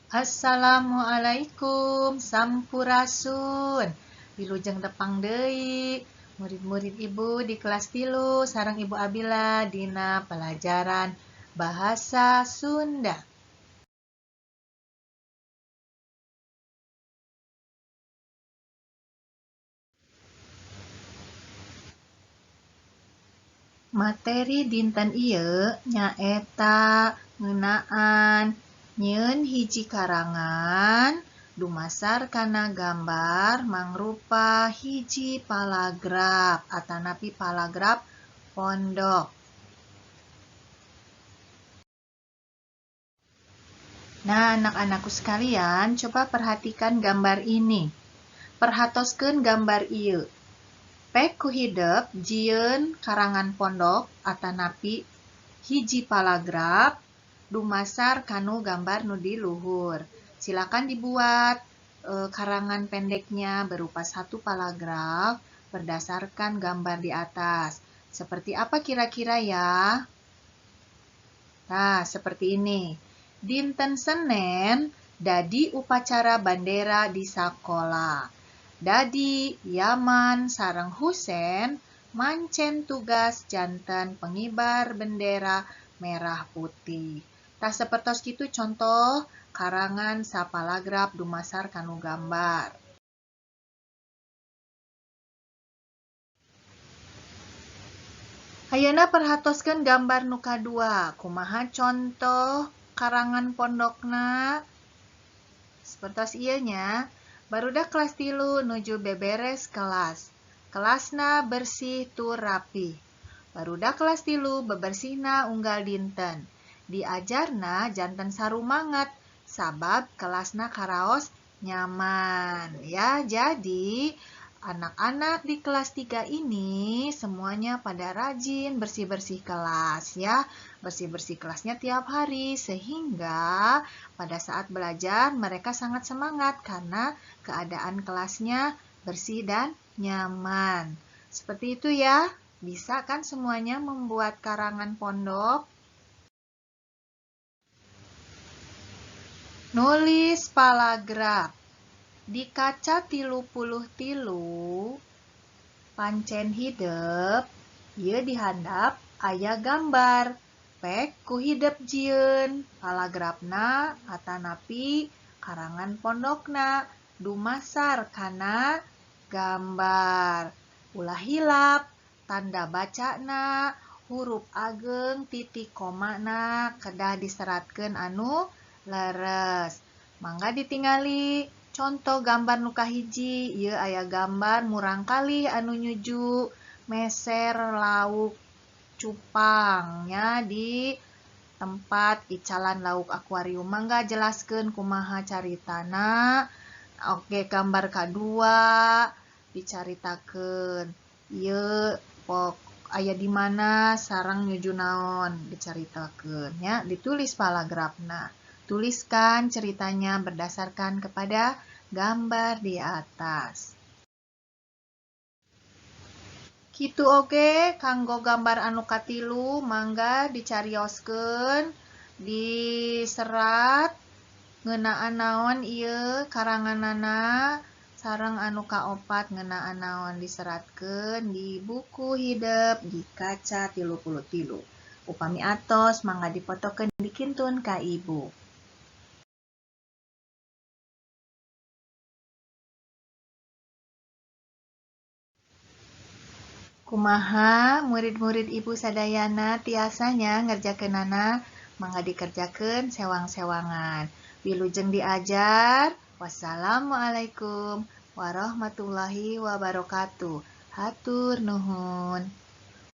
Assalamualaikum, sampurasun. Wilujeng tepang deui. Murid-murid ibu di kelas 3 sareng Ibu Abila dina pelajaran bahasa Sunda. Materi dinten ieu nyaeta ngeunaan nyieun hiji karangan dumasar kana gambar mangrupa hiji palagraf atanapi palagraf pondok. Nah, anak-anakku sekalian, coba perhatikan gambar ini. Perhatoskeun gambar ieu. Pek ku hidep jieun karangan pondok atanapi hiji palagraf dumasar kanu gambar nu di luhur. Silakan dibuat karangan pendeknya berupa satu palagraf berdasarkan gambar di atas. Seperti apa kira-kira ya? Nah, seperti ini. Dinten Senen dadi upacara bandera di sakola. Dadi Yaman sareng Husen mancen tugas janten pengibar bendera merah putih. Tah sapertos kitu contoh karangan sapalagraf dumasar kanu gambar. Ayeuna perhatoskeun gambar nu kadua. Kumaha contoh karangan pondokna? Sapertos ieu nya, barudak kelas 3 nuju beberes kelas. Kelasna bersih tur rapih. Barudak kelas 3 bebersihna unggal dinten. Diajarna janten sarumangat sabab kelasna karaos nyaman. Ya, jadi anak-anak di kelas 3 ini semuanya pada rajin bersih-bersih kelas ya. Bersih-bersih kelasnya tiap hari sehingga pada saat belajar mereka sangat semangat karena keadaan kelasnya bersih dan nyaman. Seperti itu ya. Bisa kan semuanya membuat karangan pondok? Nulis palagraf. Di kaca 33 pancen hidep, ieu di handap aya gambar. Pek ku hidep jieun palagrafna atanapi karangan pondokna dumasar kana gambar. Ulah hilap tanda bacana huruf ageng titik komana kedah diseratkeun anu leres. Mangga ditingali contoh gambar nu kahiji. Ieu aya gambar murangkalih anu nyuju meser lauk cupang nya di tempat icalan lauk akuarium. Mangga jelaskeun kumaha caritana. Oke, gambar kadua dicaritakeun. Ieu aya di mana sareng nyuju naon dicaritakeun nya, ditulis palagrafna. Tuliskan ceritanya berdasarkan kepada gambar di atas. Kitu oge kanggo gambar anu katilu mangga dicarioskeun diserat ngeunaan naon ieu karanganana sareng anu kaopat ngeunaan naon diseratkeun di buku hidep di kaca 33. Upami atos mangga dipotokeun dikintun ka ibu. Kumaha murid-murid ibu sadayana tiasanya ngerjakeunana mangga dikerjakeun sewang-sewangan. Wilujeng diajar. Wassalamualaikum warahmatullahi wabarakatuh. Hatur nuhun.